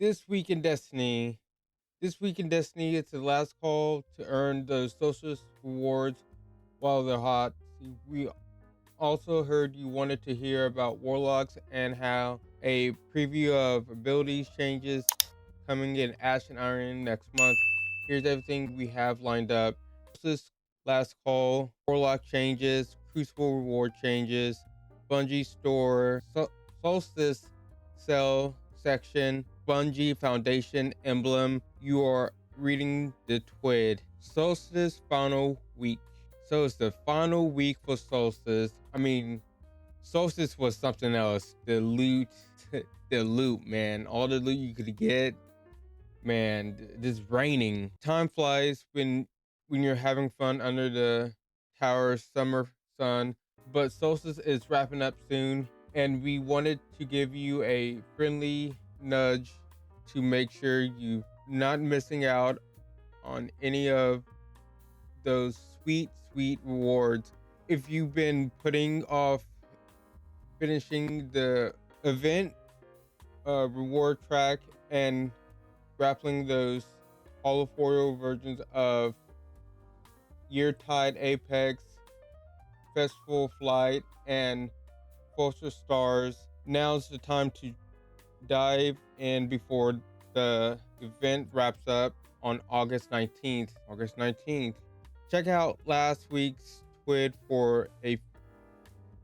This week in Destiny. This week in Destiny, it's the last call to earn those Solstice rewards while they're hot. We also heard you wanted to hear about Warlocks and how a preview of abilities changes coming in Ash and Iron next month. Here's everything we have lined up. Solstice last call, Warlock changes, Crucible reward changes, Bungie store, Solstice sell section, Bungie Foundation emblem. You are reading the TWID. Solstice final week. So it's the final week for Solstice. I mean, Solstice was something else. The loot, the loot, man. All the loot you could get, man. This raining. Time flies when you're having fun under the tower summer sun. But Solstice is wrapping up soon, and we wanted to give you a friendly nudge to make sure you're not missing out on any of those sweet rewards. If you've been putting off finishing the event reward track and grappling those holofoil versions of Yeartide Apex, Festival Flight, and Foster Stars, now's the time to dive in before the event wraps up on August 19th. August 19th. Check out last week's TWID for a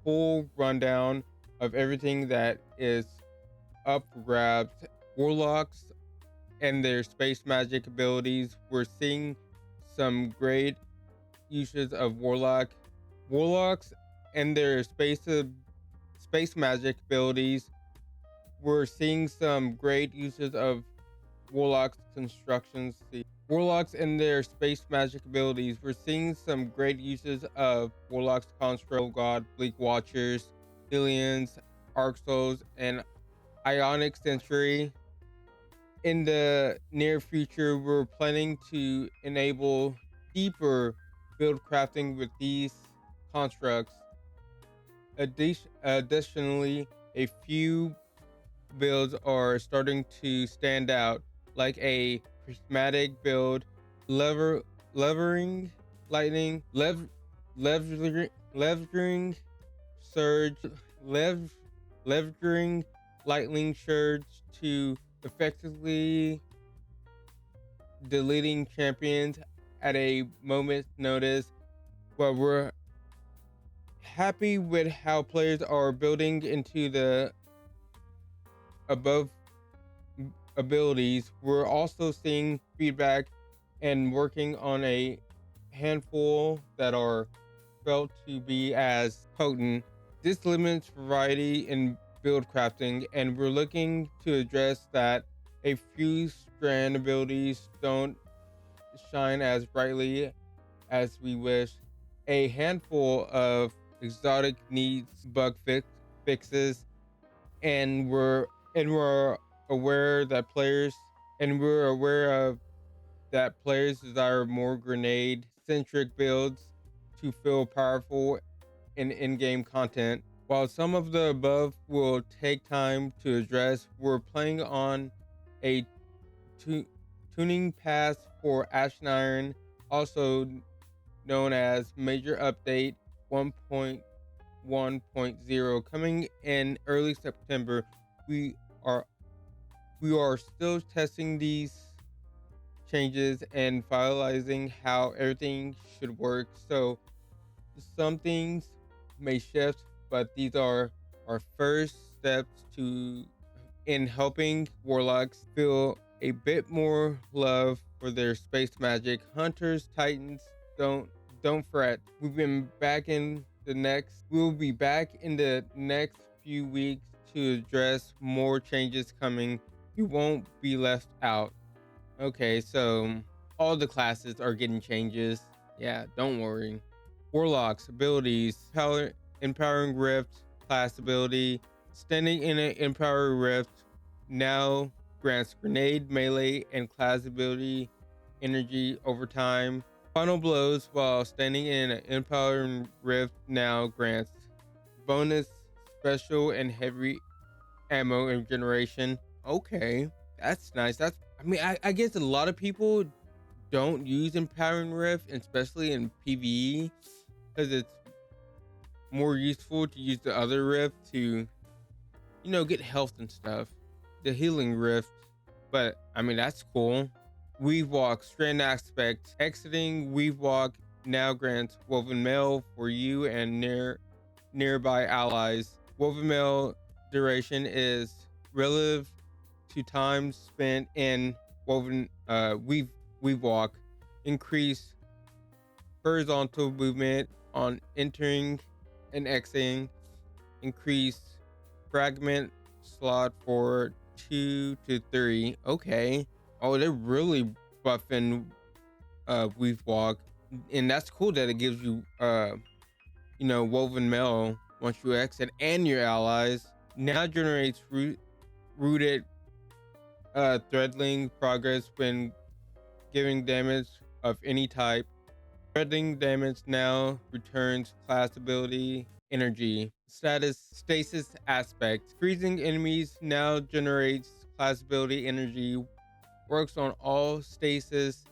full rundown of everything that is up for grabs. Warlocks and their space magic abilities. We're seeing some great uses of Warlocks and their space magic abilities. We're seeing some great uses of Warlocks constructions. Warlocks and their space magic abilities. We're seeing some great uses of Warlocks construct, God, Bleak Watchers, Billions, Arc Souls, and Ionic Century. In the near future, we're planning to enable deeper build crafting with these constructs. Additionally, a few builds are starting to stand out, like a prismatic build, levering lightning, levering surge, levering lightning surge to effectively deleting champions at a moment's notice. But we're happy with how players are building into the above abilities. We're also seeing feedback and working on a handful that are felt to be as potent. This limits variety in build crafting, and we're looking to address that. A few strand abilities don't shine as brightly as we wish. A handful of exotic needs fixes, and we're aware that players and we're aware of that players desire more grenade centric builds to feel powerful in-game content. While some of the above will take time to address, we're planning on a tuning pass for Ash and Iron, also known as Major Update 1.1.0, coming in early September. We are we are still testing these changes and finalizing how everything should work. So some things may shift, but these are our first steps to in helping Warlocks feel a bit more love for their space magic. Hunters, Titans, don't fret. We'll be back in the next few weeks to address more changes coming. You won't be left out. Okay, so all the classes are getting changes. Yeah, don't worry. Warlocks abilities: Empowering Rift class ability. Standing in an Empowering Rift now grants grenade, melee, and class ability energy over time. Final blows while standing in an Empowering Rift now grants bonus special and heavy ammo and generation. Okay. That's nice. I mean, I guess a lot of people don't use Empowering Rift, especially in PvE, because it's more useful to use the other rift to, get health and stuff. The healing rift. But I mean, that's cool. Weave Walk, Strand Aspect. Exiting Weave Walk now grants Woven Mail for you and nearby allies. Woven Mail duration is relative to time spent in woven weave walk. Increase horizontal movement on entering and exiting. Increase fragment slot for 2 to 3. Okay. Oh, they're really buffing weave walk, and that's cool that it gives you woven mail once you exit, and your allies now generates rooted threadling progress when giving damage of any type. Threadling damage now returns class ability energy. Stasis aspect. Freezing enemies now generates class ability energy. Works on all stasis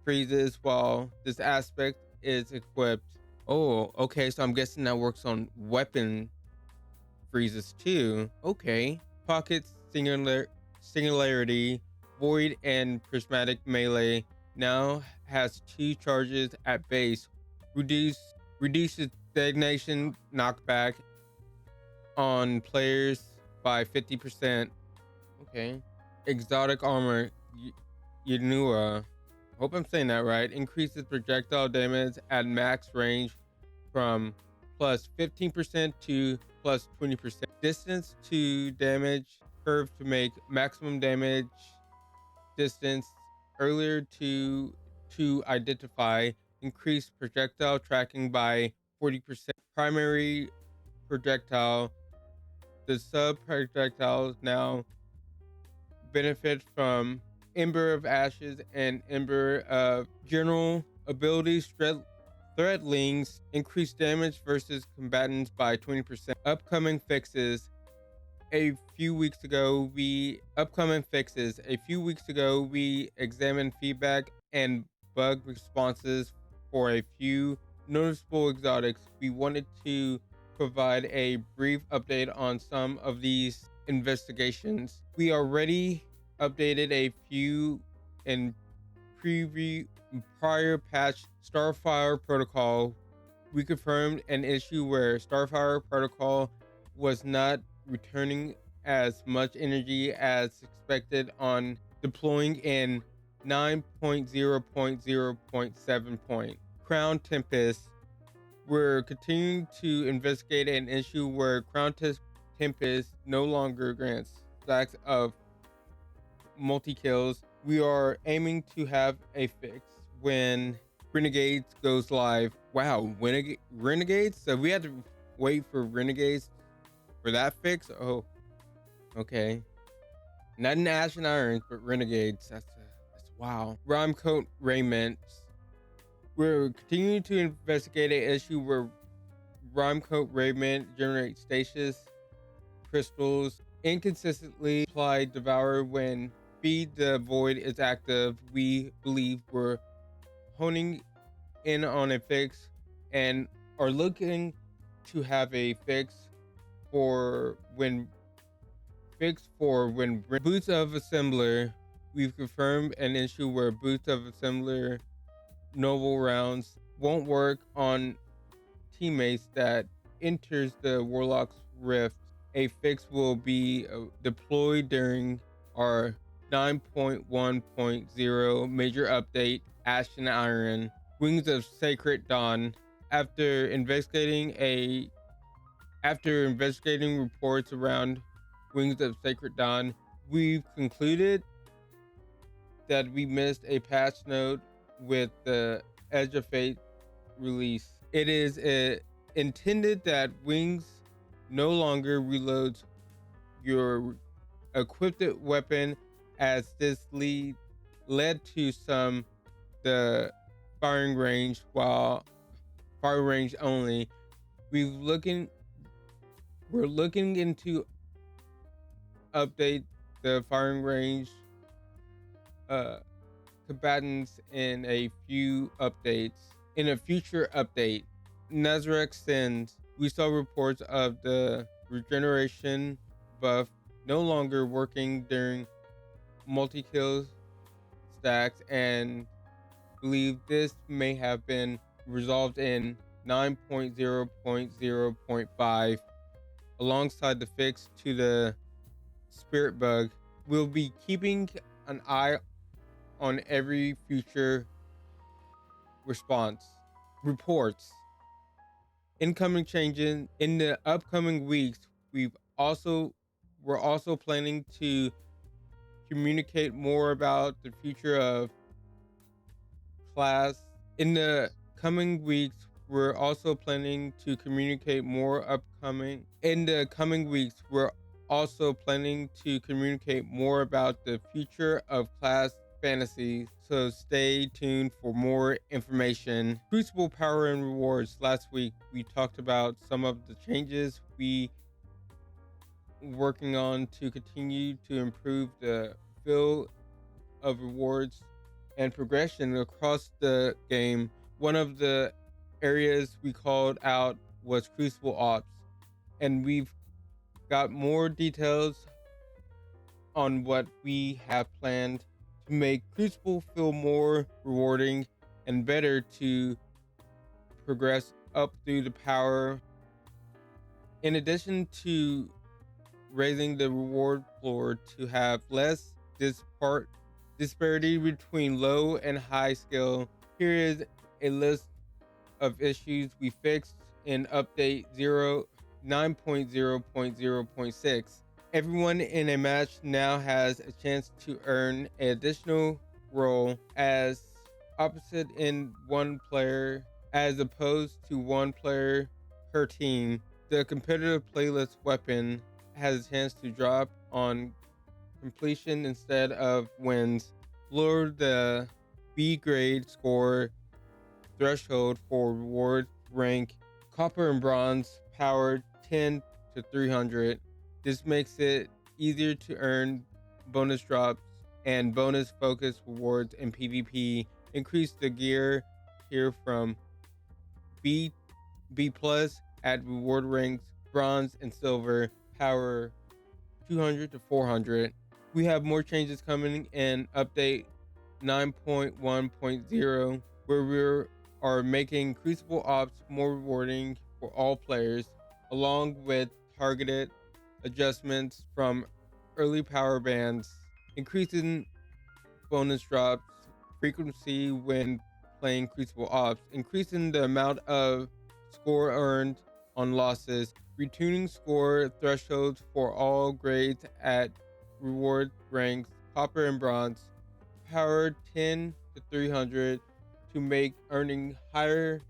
freezes while this aspect is equipped. Oh, okay. So I'm guessing that works on weapon freezes too. Okay. Pocket singularity, void, and prismatic melee now has 2 charges at base. Reduces stagnation knockback on players by 50%. Okay. Exotic armor, Yanua. Hope I'm saying that right. Increases projectile damage at max range from plus 15% to plus 20%. Distance to damage curve to make maximum damage distance earlier to identify. Increase projectile tracking by 40%. Primary projectile. The sub projectiles now benefit from Ember of Ashes and Ember of general abilities. Threadlings increase damage versus combatants by 20%. Upcoming fixes. A few weeks ago, we examined feedback and bug responses for a few noticeable exotics. We wanted to provide a brief update on some of these investigations. We already updated a few in prior patch. Starfire Protocol. We confirmed an issue where Starfire Protocol was not returning as much energy as expected on deploying in 9.0.0.7. Crown Tempest. We're continuing to investigate an issue where Crown Tempest no longer grants stacks of multi-kills. We are aiming to have a fix when Renegades goes live. Wow, Renegades? So we had to wait for Renegades for that fix? Oh, okay. Not in Ash and Irons, but Renegades. That's wow. Rhyme Coat Raiments. We're continuing to investigate an issue where Rhyme Coat Raiment generates stasis crystals inconsistently apply Devour when Feed the Void is active. We believe we're honing in on a fix and are looking to have a fix for when Boots of Assembler. We've confirmed an issue where Boots of Assembler novel rounds won't work on teammates that enters the Warlocks Rift. A fix will be deployed during our 9.1.0 major update, Ash and Iron. Wings of Sacred Dawn. After investigating reports around Wings of Sacred Dawn, we've concluded that we missed a patch note with the Edge of Fate release. It is intended that Wings no longer reloads your equipped weapon, as this led to the firing range only. We're looking into update the firing range combatants in a few updates. In a future update, Nazarek sends, we saw reports of the regeneration buff no longer working during multi-kill stacks, and believe this may have been resolved in 9.0.0.5 alongside the fix to the spirit bug. We'll be keeping an eye on every future reports. Incoming changes in the upcoming weeks. We're also planning to communicate more about the future of class. In the coming weeks, we're also planning to communicate more upcoming. In the coming weeks, we're also planning to communicate more about the future of class fantasy, so stay tuned for more information. Crucible power and rewards. Last week, we talked about some of the changes we working on to continue to improve the feel of rewards and progression across the game. One of the areas we called out was Crucible Ops, and we've got more details on what we have planned to make Crucible feel more rewarding and better to progress up through the power. In addition to raising the reward floor to have less disparity between low and high skill, here is a list of issues we fixed in update 9.0.0.6. Everyone in a match now has a chance to earn an additional role as opposite in one player as opposed to one player per team. The competitive playlist weapon has a chance to drop on completion instead of wins. Lower the B grade score threshold for reward rank copper and bronze power 10 to 300. This makes it easier to earn bonus drops and bonus focus rewards in PvP. Increase the gear tier from B plus at reward ranks bronze and silver power 200 to 400. We have more changes coming in update 9.1.0 where we are making Crucible Ops more rewarding for all players, along with targeted adjustments from early power bands, increasing bonus drops frequency when playing Crucible Ops, increasing the amount of score earned on losses, retuning score thresholds for all grades at reward ranks copper and bronze, power 10 to 300 to make earning higher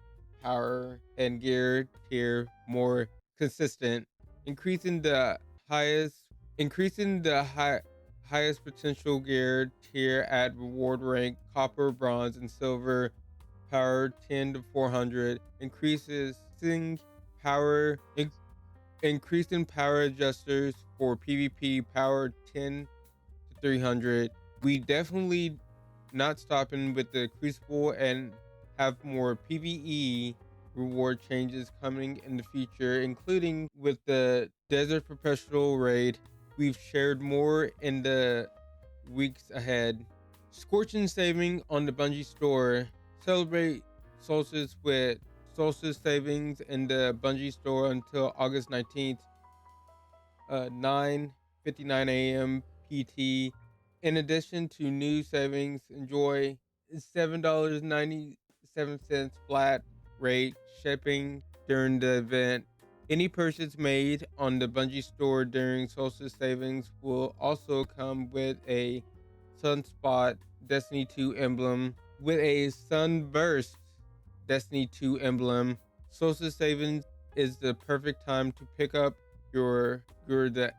power and gear tier more consistent, increasing the highest potential gear tier at reward rank copper, bronze, and silver power 10 to 400, power increasing power adjusters for PvP power 10 to 300. We definitely not stopping with the Crucible and have more PvE reward changes coming in the future, including with the Desert Professional raid. We've shared more in the weeks ahead. Scorching saving on the Bungie store. Celebrate Solstice with Solstice savings in the Bungie store until August 19th, 9:59 a.m. PT. In addition to new savings, enjoy $7.97 flat rate shipping during the event. Any purchase made on the Bungie store during Solstice savings will also come with a Sunspot Destiny 2 emblem with a Sunburst Destiny 2 emblem. Solstice savings is the perfect time to pick up your the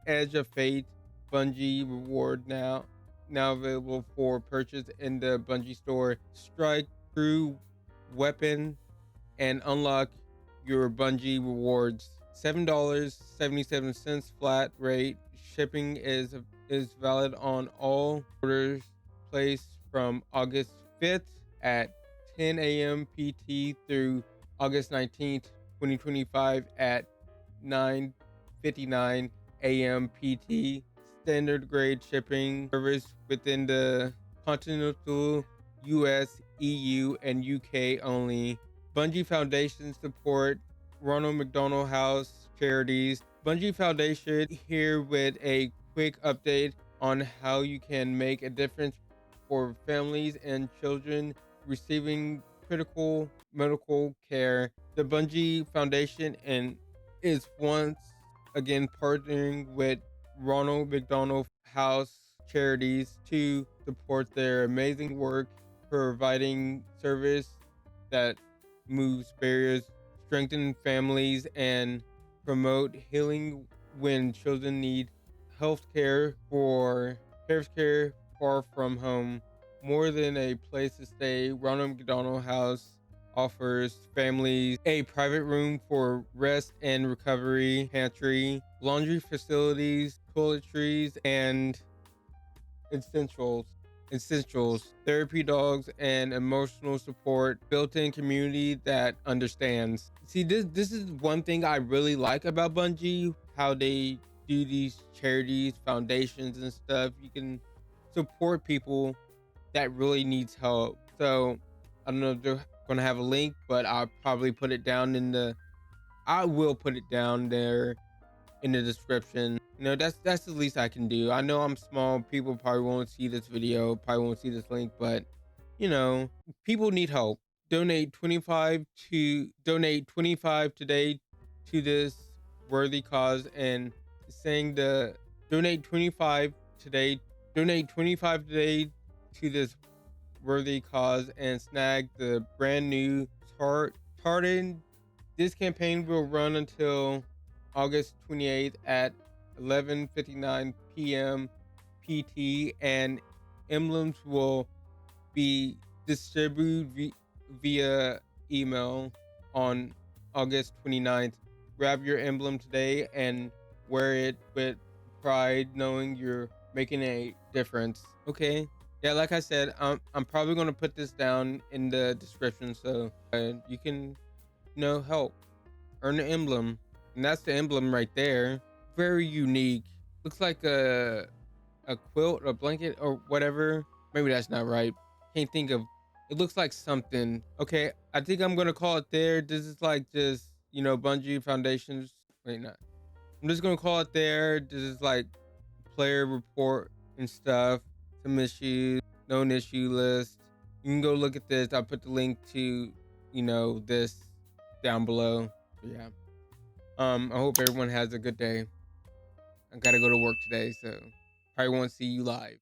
Edge of Fate Bungie reward now available for purchase in the Bungie store. Strike through weapon and unlock your Bungie rewards. $7.77 flat rate shipping is is valid on all orders placed from August 5th at 10 a.m. PT through August 19th, 2025 at 9:59 a.m. PT. Standard grade shipping service within the continental US, EU, and UK only. Bungie Foundation support Ronald McDonald House charities. Bungie Foundation here with a quick update on how you can make a difference for families and children receiving critical medical care. The Bungie Foundation and is once again partnering with Ronald McDonald House charities to support their amazing work, providing service that moves barriers, strengthen families, and promote healing when children need health care far from home. More than a place to stay, Ronald McDonald House offers families a private room for rest and recovery, pantry, laundry facilities, toiletries, and essentials, therapy dogs, and emotional support, built-in community that understands. See, this is one thing I really like about Bungie, how they do these charities, foundations, and stuff. You can support people that really needs help. So I don't know if they're gonna have a link, but I will put it down there in the description. That's the least I can do. I know I'm small. People probably won't see this video, probably won't see this link, but you know, people need help. Donate 25 today to this worthy cause, and saying the donate 25 today, donate 25 today to this worthy cause and snag the brand new tartan. This campaign will run until August 28th at 11:59 p.m. PT, and emblems will be distributed via email on August 29th. Grab your emblem today and wear it with pride, knowing you're making a difference. Okay. Yeah, like I said, I'm probably gonna put this down in the description so you can help earn the emblem. And that's the emblem right there. Very unique. Looks like a quilt, a blanket, or whatever. Maybe that's not right. Can't think of. It looks like something. Okay, I think I'm gonna call it there. This is like just Bungie Foundations. Wait, not. I'm just gonna call it there. This is like player report and stuff. Some issues, known issue list. You can go look at this. I'll put the link to this down below. Yeah. I hope everyone has a good day. I gotta go to work today, so probably won't see you live.